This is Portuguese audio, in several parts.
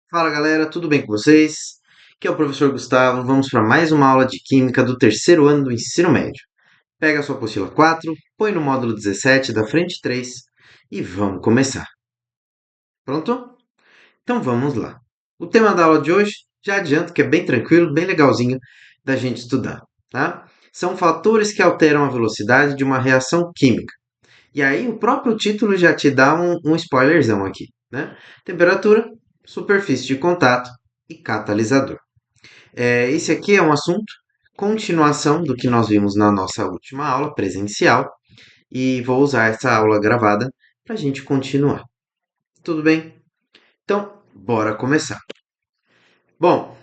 Fala galera, tudo bem com vocês? Aqui é o professor Gustavo. Vamos para mais uma aula de Química do terceiro ano do ensino médio. Pega a sua apostila 4, põe no módulo 17 da frente 3 e vamos começar. Pronto? Então vamos lá. O tema da aula de hoje, já adianto que é bem tranquilo, bem legalzinho da gente estudar, tá? São fatores que alteram a velocidade de uma reação química. E aí o próprio título já te dá um spoilerzão aqui, né? Temperatura, superfície de contato e catalisador. Esse aqui é um assunto, continuação do que nós vimos na nossa última aula presencial, e vou usar essa aula gravada para a gente continuar. Tudo bem? Então, bora começar. Bom,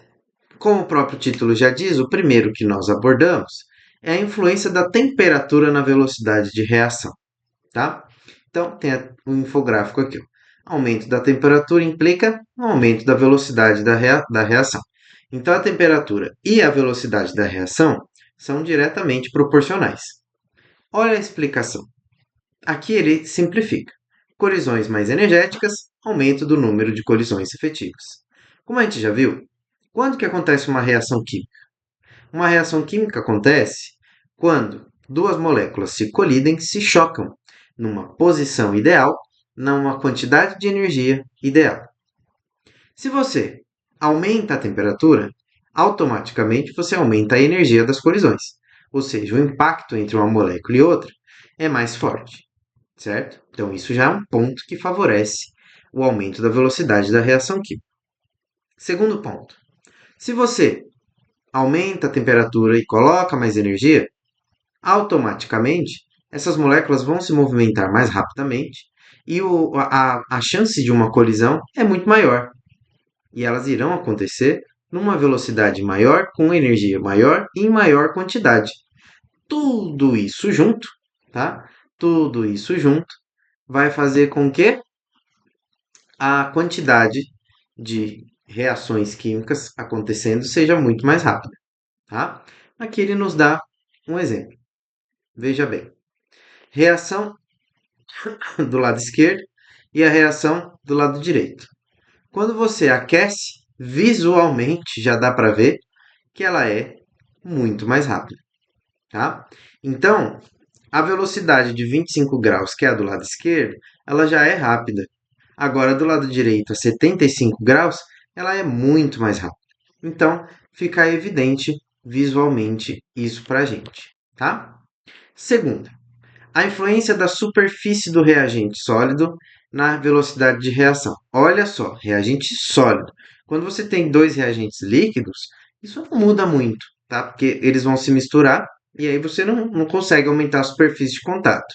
como o próprio título já diz, o primeiro que nós abordamos é a influência da temperatura na velocidade de reação, tá? Então, tem um infográfico aqui. Ó. Aumento da temperatura implica um aumento da velocidade da reação. Então, a temperatura e a velocidade da reação são diretamente proporcionais. Olha a explicação. Aqui ele simplifica. Colisões mais energéticas, aumento do número de colisões efetivas. Como a gente já viu, quando que acontece uma reação química? Uma reação química acontece quando duas moléculas se colidem, se chocam numa posição ideal, numa quantidade de energia ideal. Se você aumenta a temperatura, automaticamente você aumenta a energia das colisões. Ou seja, o impacto entre uma molécula e outra é mais forte, certo? Então, isso já é um ponto que favorece o aumento da velocidade da reação química. Segundo ponto: se você aumenta a temperatura e coloca mais energia, automaticamente essas moléculas vão se movimentar mais rapidamente e a chance de uma colisão é muito maior. E elas irão acontecer numa velocidade maior, com energia maior e em maior quantidade. Tudo isso junto, tá? Tudo isso junto vai fazer com que a quantidade de reações químicas acontecendo seja muito mais rápida, tá? Aqui ele nos dá um exemplo. Veja bem, reação do lado esquerdo e a reação do lado direito. Quando você aquece, visualmente já dá para ver que ela é muito mais rápida, tá? Então, a velocidade de 25 graus, que é a do lado esquerdo, ela já é rápida. Agora, do lado direito, a 75 graus, ela é muito mais rápida. Então, fica evidente visualmente isso para a gente, tá? Segunda, a influência da superfície do reagente sólido na velocidade de reação. Olha só, reagente sólido. Quando você tem dois reagentes líquidos, isso não muda muito, tá? Porque eles vão se misturar e aí você não consegue aumentar a superfície de contato.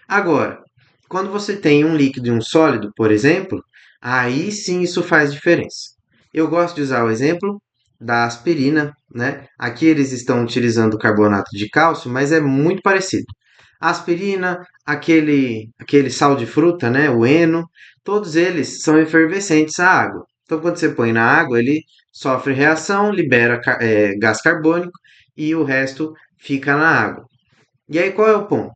Agora, quando você tem um líquido e um sólido, por exemplo, aí sim isso faz diferença. Eu gosto de usar o exemplo da aspirina, né? Aqui eles estão utilizando carbonato de cálcio, mas é muito parecido. A aspirina, aquele sal de fruta, né? O eno, todos eles são efervescentes à água. Então, quando você põe na água, ele sofre reação, libera gás carbônico e o resto fica na água. E aí, qual é o ponto?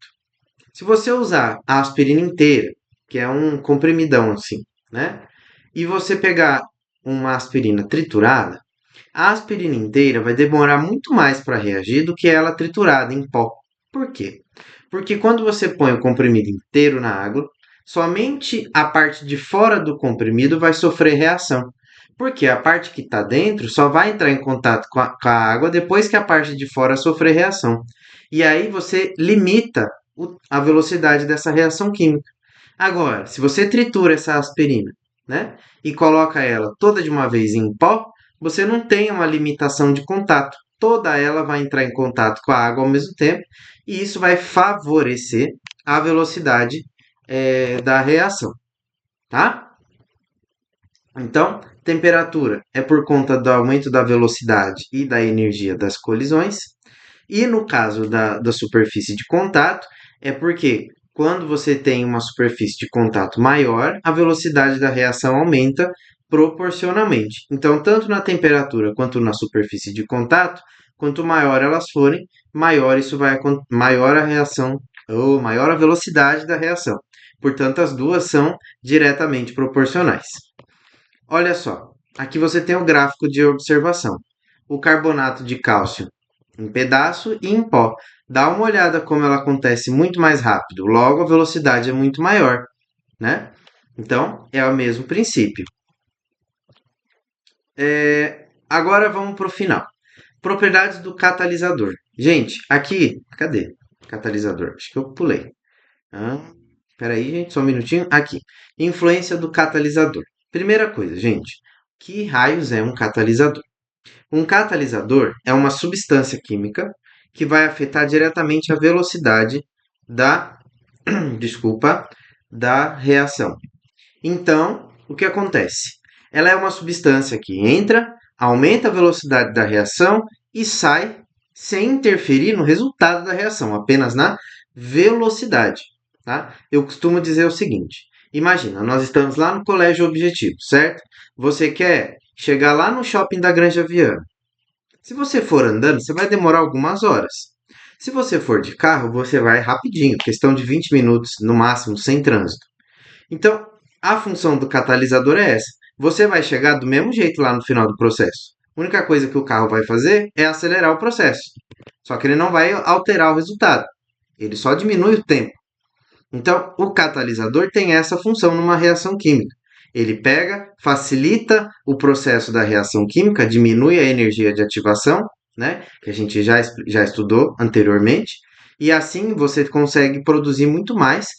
Se você usar a aspirina inteira, que é um comprimidão assim, né? E você pegar uma aspirina triturada, a aspirina inteira vai demorar muito mais para reagir do que ela triturada em pó. Por quê? Porque quando você põe o comprimido inteiro na água, somente a parte de fora do comprimido vai sofrer reação. Porque a parte que está dentro só vai entrar em contato com a água depois que a parte de fora sofrer reação. E aí você limita a velocidade dessa reação química. Agora, se você tritura essa aspirina, né, e coloca ela toda de uma vez em pó, você não tem uma limitação de contato. Toda ela vai entrar em contato com a água ao mesmo tempo, e isso vai favorecer a velocidade da reação, tá? Então, temperatura é por conta do aumento da velocidade e da energia das colisões. E no caso da superfície de contato, é porque quando você tem uma superfície de contato maior, a velocidade da reação aumenta proporcionalmente. Então, tanto na temperatura quanto na superfície de contato, quanto maior elas forem, maior isso vai maior a reação ou maior a velocidade da reação. Portanto, as duas são diretamente proporcionais. Olha só, Aqui você tem o gráfico de observação. O carbonato de cálcio em pedaço e em pó. Dá uma olhada como ela acontece muito mais rápido, logo a velocidade é muito maior, né? Então, é o mesmo princípio. Agora vamos para o final. Propriedades do catalisador. Gente, aqui, cadê? Catalisador, acho que eu pulei. Ah, peraí, gente, só um minutinho. Aqui. Influência do catalisador. Primeira coisa, gente. Que raios é um catalisador? Um catalisador é uma substância química que vai afetar diretamente a velocidade da, desculpa, da reação. Então, o que acontece? Ela é uma substância que entra, aumenta a velocidade da reação e sai sem interferir no resultado da reação, apenas na velocidade, tá? Eu costumo dizer o seguinte: imagina, nós estamos lá no colégio objetivo, certo? Você quer chegar lá no shopping da Granja Viana. Se você for andando, você vai demorar algumas horas. Se você for de carro, você vai rapidinho, questão de 20 minutos no máximo, sem trânsito. Então, a função do catalisador é essa. Você vai chegar do mesmo jeito lá no final do processo. A única coisa que o carro vai fazer é acelerar o processo. Só que ele não vai alterar o resultado. Ele só diminui o tempo. Então, o catalisador tem essa função numa reação química. Ele pega, facilita o processo da reação química, diminui a energia de ativação, né, que a gente já estudou anteriormente, e assim você consegue produzir muito mais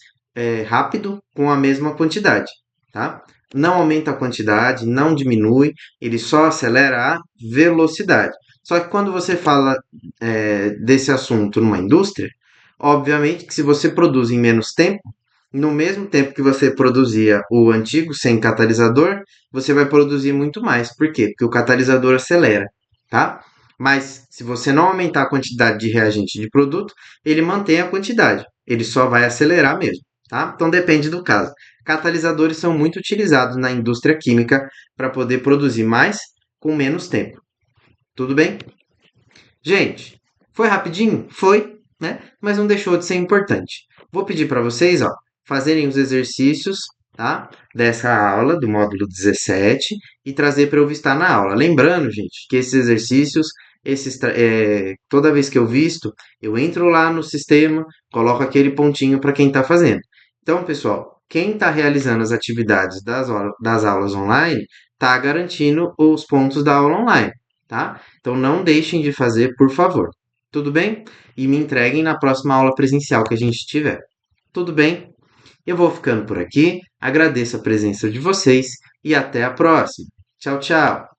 rápido com a mesma quantidade, tá? Não aumenta a quantidade, não diminui, ele só acelera a velocidade. Só que quando você fala desse assunto numa indústria, obviamente que se você produz em menos tempo, no mesmo tempo que você produzia o antigo sem catalisador, você vai produzir muito mais. Por quê? Porque o catalisador acelera, tá? Mas se você não aumentar a quantidade de reagente de produto, ele mantém a quantidade. Ele só vai acelerar mesmo, tá? Então depende do caso. Catalisadores são muito utilizados na indústria química para poder produzir mais com menos tempo. Tudo bem? Gente, foi rapidinho? Foi, né? Mas não deixou de ser importante. Vou pedir para vocês, ó, fazerem os exercícios, tá? Dessa aula do módulo 17 e trazer para eu vistar na aula. Lembrando, gente, que esses exercícios, toda vez que eu visto, eu entro lá no sistema, coloco aquele pontinho para quem está fazendo. Então, pessoal, quem está realizando as atividades das aulas online está garantindo os pontos da aula online, tá? Então não deixem de fazer, por favor. Tudo bem? E me entreguem na próxima aula presencial que a gente tiver. Tudo bem? Eu vou ficando por aqui. Agradeço a presença de vocês e até a próxima. Tchau, tchau.